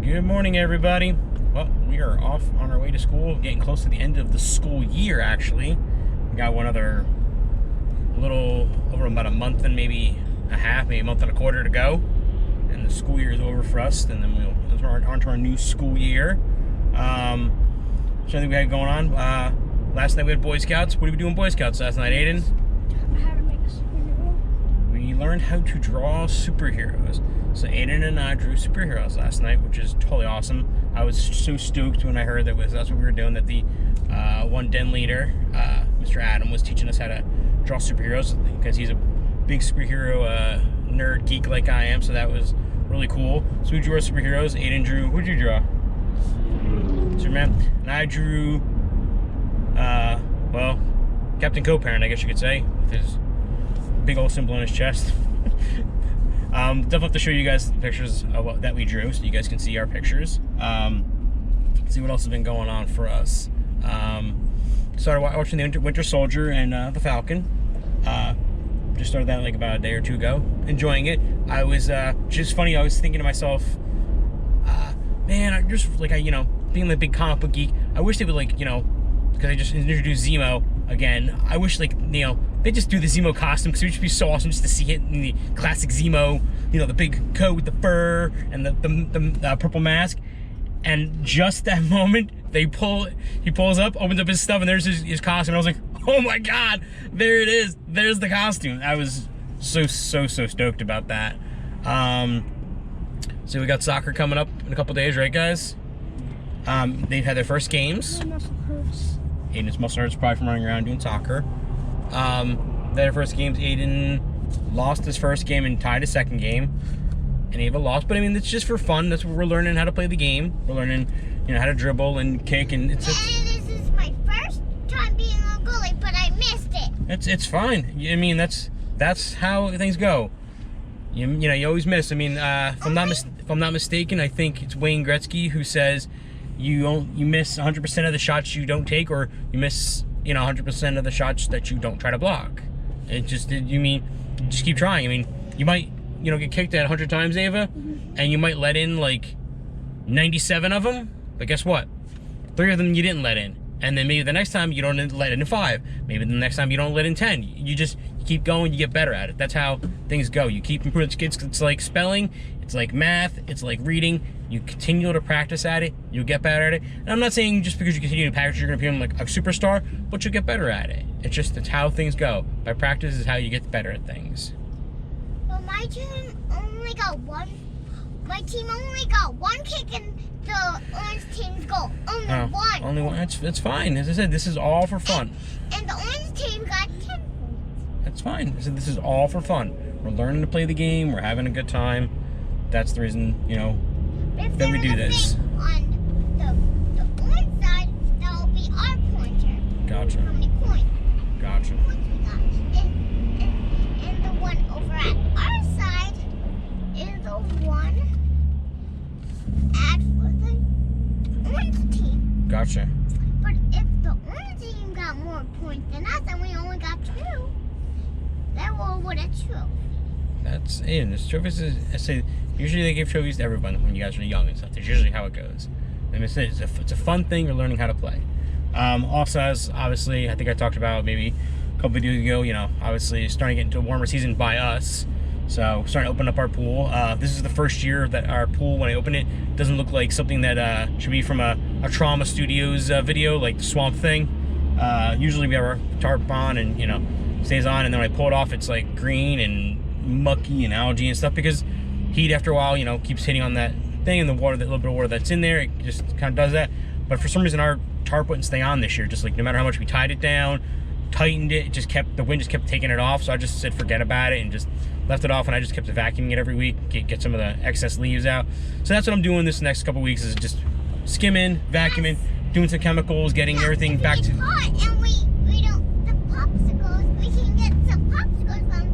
Good morning, everybody. Well, we are off on our way to school, getting close to the end of the school year, actually. We got one other little, over about a month and maybe a half, maybe a month and a quarter to go. And the school year is over for us, and then we'll on to our new school year. Something we had going on. Last night we had Boy Scouts. What did we do in Boy Scouts last night, Aiden? How to make a superhero. We learned how to draw superheroes. So Aiden and I drew superheroes last night, which is totally awesome. I was so stoked when I heard that's what we were doing, that the one den leader, Mr. Adam, was teaching us how to draw superheroes, because he's a big superhero nerd geek like I am, so that was really cool. So we drew our superheroes. Aiden drew, who'd you draw? Superman. And I drew, well, Captain Co-Parent, I guess you could say, with his big old symbol on his chest. Definitely have to show you guys the pictures of that we drew, so you guys can see our pictures. See what else has been going on for us. Started watching the Winter Soldier and the Falcon. Just started that like about a day or two ago. Enjoying it. I was just funny. I was thinking to myself, man, I just being the big comic book geek, I wish they would because I just introduced Zemo again. I wish they just do the Zemo costume, because it would just be so awesome just to see it in the classic Zemo, the big coat with the fur and the purple mask. And just that moment, he pulls up, opens up his stuff, and there's his costume. And I was like, oh my God, there it is. There's the costume. I was so stoked about that. So we got soccer coming up in a couple days, right, guys? They've had their first games. My muscle hurts. Aiden's muscle hurts probably from running around doing soccer. Their first games, Aiden lost his first game and tied his second game. And Ava lost, but I mean, it's just for fun. That's what we're learning, how to play the game. We're learning, how to dribble and kick, and And this is my first time being a goalie, but I missed it. It's fine. I mean, that's how things go. You always miss. I mean, if I'm not mistaken, I think it's Wayne Gretzky who says you miss 100% of the shots you don't take, or you miss 100% of the shots that you don't try to block. Just keep trying. I mean, you might get kicked at 100 times, Ava, and you might let in like 97 of them, but guess what? 3 of them you didn't let in. And then maybe the next time you don't let in 5. Maybe the next time you don't let in 10. You keep going, you get better at it. That's how things go. You keep improving. It's like spelling, it's like math, it's like reading. You continue to practice at it, you'll get better at it. And I'm not saying just because you continue to practice you're gonna become like a superstar, but you'll get better at it. It's how things go. By practice is how you get better at things. Well, my team only got one. My team only got one kick, and the orange team's goal only one. Only one. It's fine. As I said, this is all for fun. And the orange team got 10 points. That's fine. I said this is all for fun. We're learning to play the game. We're having a good time. That's the reason, that we do this. On the orange side, that will be our pointer. Gotcha. How many points? Gotcha. Points we got. And the one over at our side is the one for the orange team. Gotcha. But if the orange team got more points than us and we only got 2, then we'll win a trophy. That's it. This trophies is, I say, usually they give trophies to everyone when you guys are young and stuff. That's usually how it goes. And it's a fun thing. You're learning how to play. Also, as obviously, I think I talked about maybe a couple videos ago, obviously starting to get into a warmer season by us. So starting to open up our pool. This is the first year that our pool, when I open it, doesn't look like something that should be from a Trauma Studios video, like the Swamp Thing. Usually we have our tarp on and, stays on, and then when I pull it off, it's like green and mucky and algae and stuff, because heat after a while, keeps hitting on that thing, and the water, that little bit of water that's in there, it just kind of does that. But for some reason, our tarp wouldn't stay on this year. Just like no matter how much we tied it down, tightened it, the wind just kept taking it off. So I just said forget about it and just left it off, and I just kept vacuuming it every week, get some of the excess leaves out. So that's what I'm doing this next couple weeks, is just skimming, vacuuming, doing some chemicals, getting everything back to. And we don't the popsicles. We can get some popsicles from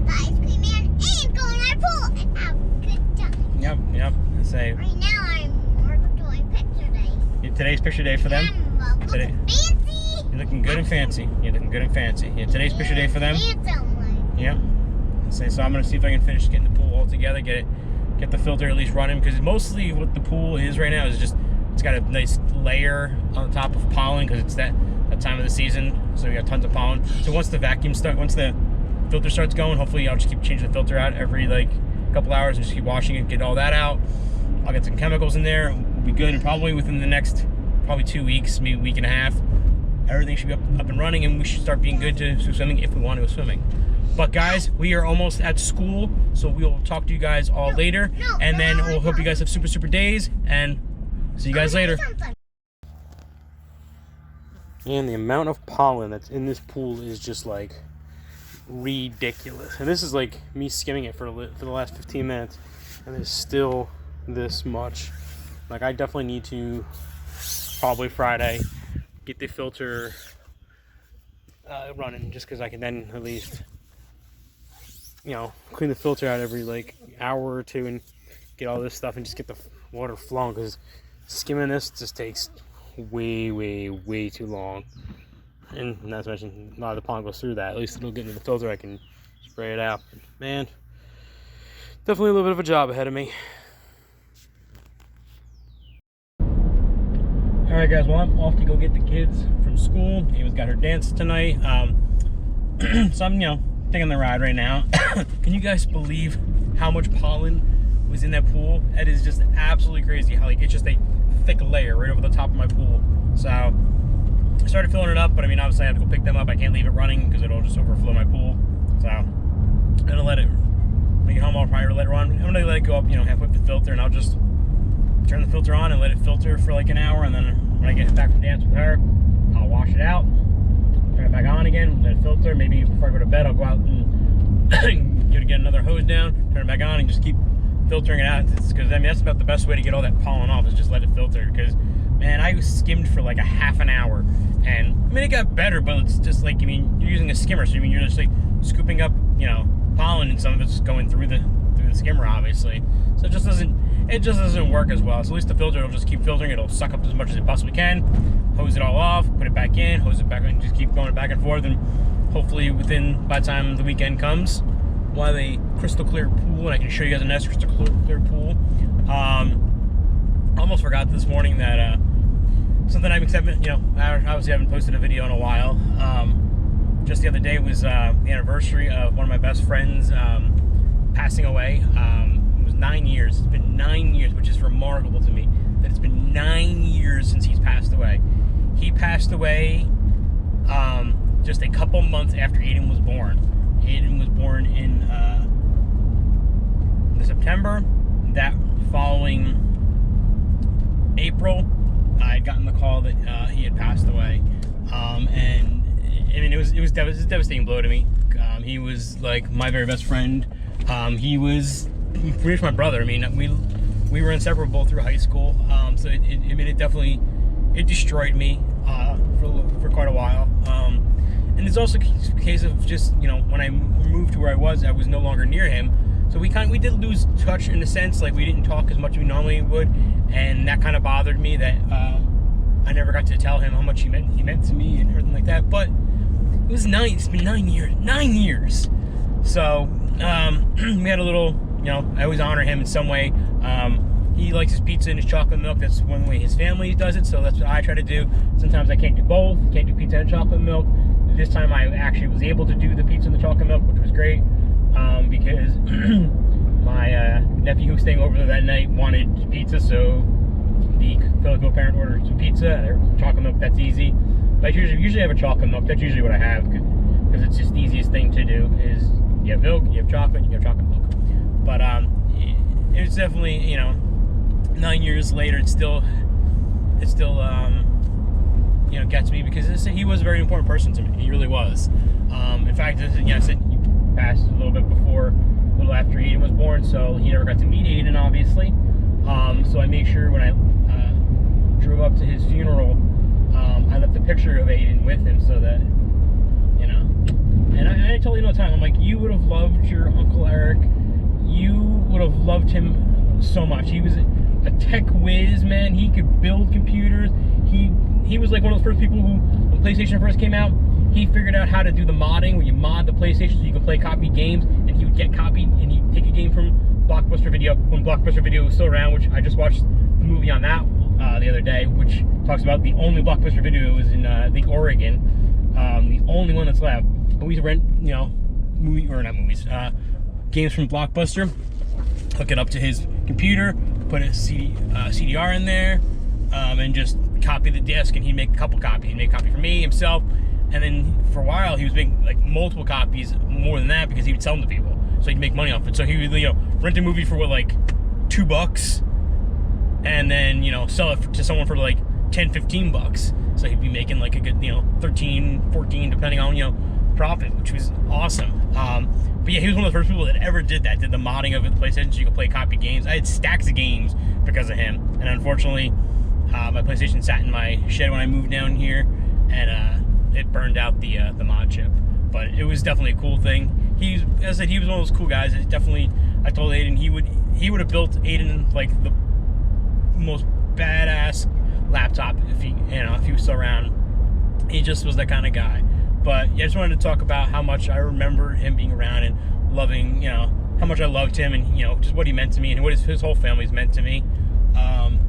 the ice cream man and go in our pool and have a good time. Yep. I say. Right now we're doing picture day. Today's picture day for them. Today. Fancy. You're looking good and fancy. Yeah, today's picture day for them. Handsome. Yeah. So I'm gonna see if I can finish getting the pool all together, get it get the filter at least running, because mostly what the pool is right now is just, it's got a nice layer on top of pollen, because it's that time of the season, so we got tons of pollen. So once the filter starts going, hopefully I'll just keep changing the filter out every like couple hours and just keep washing it, get all that out. I'll get some chemicals in there, we'll be good, and probably within the next 2 weeks, maybe a week and a half, everything should be up and running, and we should start being good to swimming if we want to go swimming. But guys, we are almost at school, so we'll talk to you guys all later, and then we'll hope you guys have super days, and see you guys later. And the amount of pollen that's in this pool is just like ridiculous. And this is like me skimming it for the last 15 minutes, and there's still this much. Like, I definitely need to, probably Friday, get the filter running, just because I can then at least, you know, clean the filter out every like hour or two and get all this stuff and just get the water flowing, because skimming this just takes way too long. And not to mention, a lot of the pollen goes through that. At least it'll get into the filter, I can spray it out. Man, definitely a little bit of a job ahead of me. Alright guys, well, I'm off to go get the kids from school. Ava's got her dance tonight. So I'm, you know, taking the ride right now. Can you guys believe how much pollen was in that pool? It is just absolutely crazy how, like, it's just a thick layer right over the top of my pool. So I started filling it up, but I mean, obviously I have to go pick them up. I can't leave it running because it'll just overflow my pool. So I'm gonna let it, when I get home, I'll probably let it run. I'm gonna let it go up, you know, halfway up the filter, and I'll just turn the filter on and let it filter for like an hour, and then when I get back from dance with her, I'll wash it out, turn it back on again, let it filter. Maybe before I go to bed, I'll go out and get another hose down, turn it back on, and just keep filtering it out. Because I mean, that's about the best way to get all that pollen off, is just let it filter. Because man, I skimmed for like a half an hour, and I mean, it got better, but it's just like, I mean, you're using a skimmer, so I mean, you're just like scooping up, you know, pollen, and some of it's going through the skimmer, obviously. So it just doesn't work as well. So at least the filter will just keep filtering. It'll suck up as much as it possibly can, hose it all off, put it back in, hose it back in, and just keep going back and forth. And hopefully by the time the weekend comes, we'll have a crystal clear pool, and I can show you guys a nice crystal clear pool. Almost forgot this morning that something I've accepted, you know, I obviously haven't posted a video in a while. Just the other day was the anniversary of one of my best friends passing away. It was 9 years. It's been 9 years, which is remarkable to me, that it's been 9 years since he's passed away. He passed away just a couple months after Aiden was born. Aiden was born in September. That following April, I had gotten the call that he had passed away, and I mean, it was a devastating blow to me. He was like my very best friend. He was pretty much my brother. I mean, we were inseparable through high school. So it destroyed me for quite a while. And it's also a case of just, you know, when I moved to where I was no longer near him. So we did lose touch in a sense. Like, we didn't talk as much as we normally would, and that kind of bothered me that I never got to tell him how much he meant to me and everything like that. But it's been 9 years. 9 years. So we had a little, you know, I always honor him in some way. He likes his pizza and his chocolate milk. That's one way his family does it, so that's what I try to do. Sometimes I can't do both. Can't do pizza and chocolate milk. This time I actually was able to do the pizza and the chocolate milk, which was great, because my nephew who was staying over there that night wanted pizza, so the fellow co-parent ordered some pizza. Chocolate milk, that's easy. But I usually have a chocolate milk. That's usually what I have, because it's just the easiest thing to do. Is you have milk, you have chocolate, you have chocolate milk. But it's definitely, you know, 9 years later, it still you know, gets me, because he was a very important person to me. He really was. In fact, you know, I said he passed a little after Aiden was born, so he never got to meet Aiden, obviously. So I made sure when I drove up to his funeral, I left a picture of Aiden with him, so that, you know. And I told you no time, I'm like, you would have loved your Uncle Eric. You would have loved him so much. He was a tech whiz, man. He could build computers. He was like one of those first people who, when PlayStation first came out, he figured out how to do the modding, where you mod the PlayStation so you can play copied games, and he would get copied, and he'd take a game from Blockbuster Video, when Blockbuster Video was still around, which I just watched the movie on that the other day, which talks about the only Blockbuster Video was in the Oregon, the only one that's left. But we rent, you know, games from Blockbuster, hook it up to his computer, put a CDR in there, and just copy the disc, and he'd make a couple copies. He'd make a copy for me, himself, and then for a while he was making like multiple copies, more than that, because he would sell them to people, so he'd make money off it. So he would, you know, rent a movie for what, like $2, and then, you know, sell it to someone for like $10-15. So he'd be making like a good, you know, 13, 14, depending on, you know, profit, which was awesome. But yeah, he was one of the first people that ever did that, did the modding of the PlayStation so you could play copy games. I had stacks of games because of him, and unfortunately my PlayStation sat in my shed when I moved down here, and it burned out the mod chip. But it was definitely a cool thing. As I said, he was one of those cool guys. It definitely, I told Aiden he would have built Aiden like the most badass laptop if he was still around. He just was that kind of guy. But yeah, I just wanted to talk about how much I remember him being around and loving, you know, how much I loved him, and, you know, just what he meant to me and what his whole family's meant to me. I'm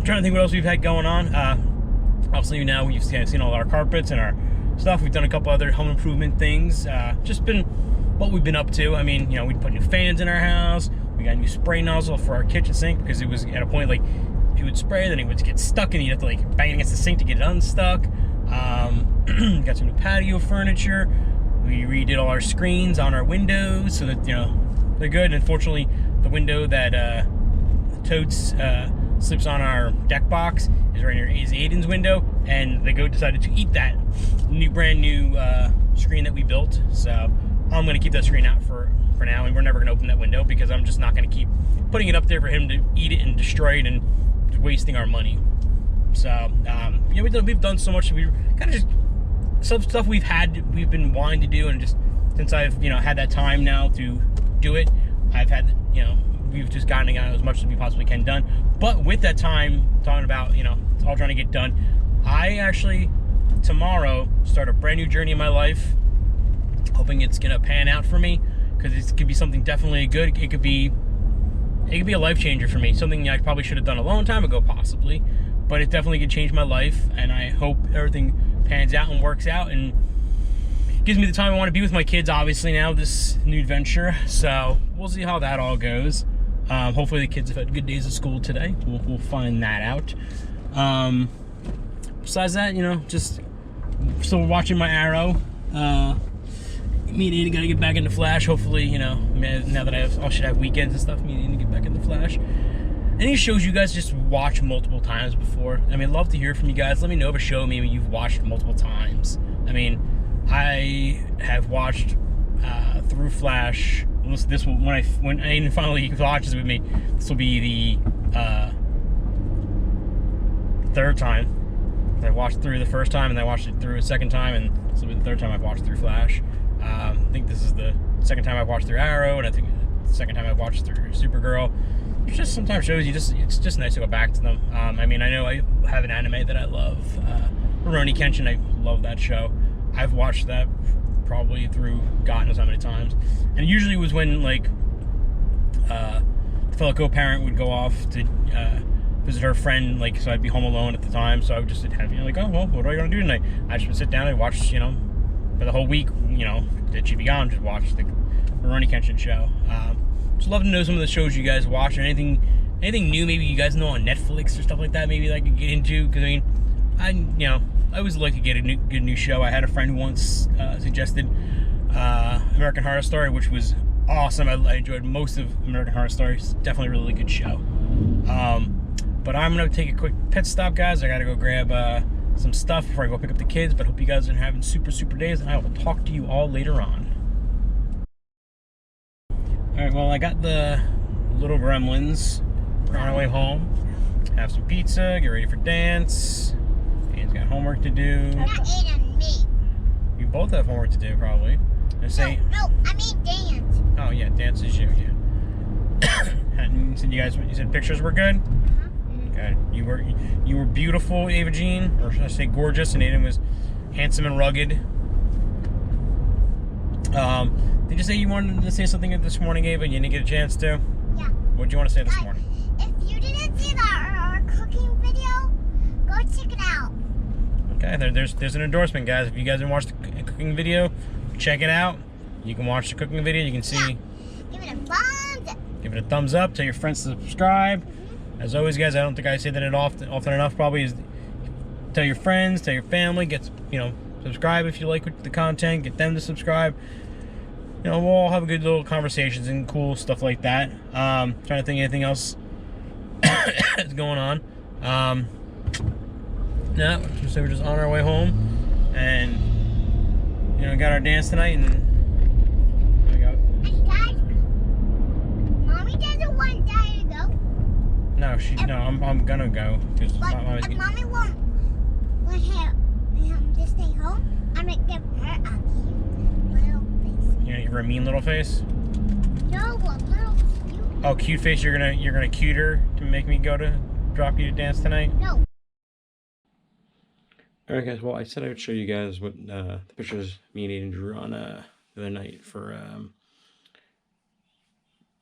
trying to think what else we've had going on. Obviously now you've seen all our carpets and our stuff. We've done a couple other home improvement things. Just been what we've been up to. I mean, you know, we put new fans in our house. We got a new spray nozzle for our kitchen sink, because it was at a point like it would spray, then it would get stuck, and you'd have to like bang it against the sink to get it unstuck. Got some new patio furniture. We redid all our screens on our windows so that, you know, they're good. And unfortunately, the window that Totes sleeps on our deck box is right near Aiden's window, and the goat decided to eat that brand new screen that we built. So I'm going to keep that screen out for now, and we're never going to open that window, because I'm just not going to keep putting it up there for him to eat it and destroy it and wasting our money. So yeah, we've done so much. We kind of just some stuff we've been wanting to do, and just since I've, you know, had that time now to do it, I've had, you know, we've just gotten as much as we possibly can done. But with that time, talking about, you know, it's all trying to get done, I actually tomorrow start a brand new journey in my life, hoping it's gonna pan out for me, because it could be something definitely good. It could be a life changer for me, something I probably should have done a long time ago, possibly, but it definitely could change my life, and I hope everything pans out and works out and gives me the time I want to be with my kids, obviously, now, this new adventure. So we'll see how that all goes. Hopefully the kids have had good days of school today. We'll find that out. Besides that, you know, just still watching my Arrow. Me and Aiden gotta get back into Flash. Hopefully, you know, now that I should have weekends and stuff, me and Aiden get back into Flash. Any shows you guys just watch multiple times before? I mean, I'd love to hear from you guys. Let me know of a show maybe you've watched multiple times. I mean, I have watched through Flash. This will, when Aiden finally watches with me, this will be the third time. I watched through the first time, and I watched it through a second time, and this will be the third time I've watched through Flash. I think this is the second time I've watched through Arrow, and I think the second time I've watched through Supergirl. It's just sometimes shows it's just nice to go back to them. I mean, I know I have an anime that I love, Rurouni Kenshin. I love that show. I've watched that probably through God knows how many times, and it usually was when, like, the fellow co-parent would go off to visit her friend, like, so I'd be home alone at the time, so I would just have, you know, like, oh, well, what are I going to do tonight? I just would sit down and watch, you know, for the whole week, you know, that she'd be gone, just watch the Rurouni Kenshin show. Just love to know some of the shows you guys watch, or anything new maybe you guys know on Netflix or stuff like that, maybe that I could get into, because, I mean, I always like to get a good new show. I had a friend who once suggested American Horror Story, which was awesome. I enjoyed most of American Horror Story. It's definitely a really good show. But I'm going to take a quick pit stop, guys. I got to go grab some stuff before I go pick up the kids, but hope you guys are having super days, and I will talk to you all later on. Alright, well, I got the little gremlins. We're on our way home. Have some pizza, get ready for dance. Ian's got homework to do. Not Aiden and me. You both have homework to do, probably. No, I mean dance. Oh, yeah, dance is you, yeah. And you said pictures were good? Okay. You were beautiful, Ava Jean, or should I say gorgeous, and Aiden was handsome and rugged. Did you say you wanted to say something this morning, Ava, and you didn't get a chance to? Yeah. What did you want to say this morning? If you didn't see our cooking video, go check it out. Okay, there's an endorsement, guys. If you guys didn't watch the cooking video, check it out. You can watch the cooking video. You can see. Yeah. Give it a thumbs up. Give it a thumbs up. Tell your friends to subscribe. As always, guys, I don't think I say that often enough. Probably is tell your friends, tell your family, subscribe if you like the content. Get them to subscribe. We'll all have good little conversations and cool stuff like that. Trying to think of anything else that's going on. No, so we're just on our way home, and got our dance tonight, and there we go. And Dad, Mommy doesn't want Daddy to go. No, I'm gonna go because But if Mommy won't want him to stay home, I'm gonna give her a cute little face. You're gonna give her a mean little face. No, a little cute. Oh, cute face. You're gonna cute her to make me drop you to dance tonight. No. Alright guys, well I said I would show you guys what the pictures me and Aiden drew on the other night for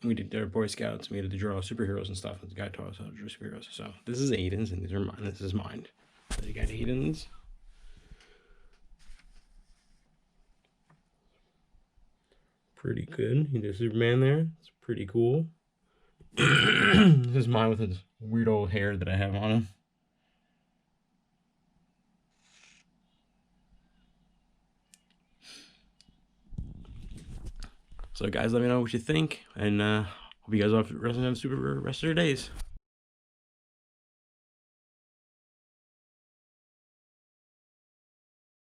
we did our Boy Scouts, and we had to draw superheroes and stuff, and the guy taught us how to draw superheroes. So this is Aiden's and these are mine. This is mine. So you got Aiden's. Pretty good. He did Superman there. It's pretty cool. This is mine with his weird old hair that I have on him. So guys, let me know what you think, and hope you guys have the rest of your days.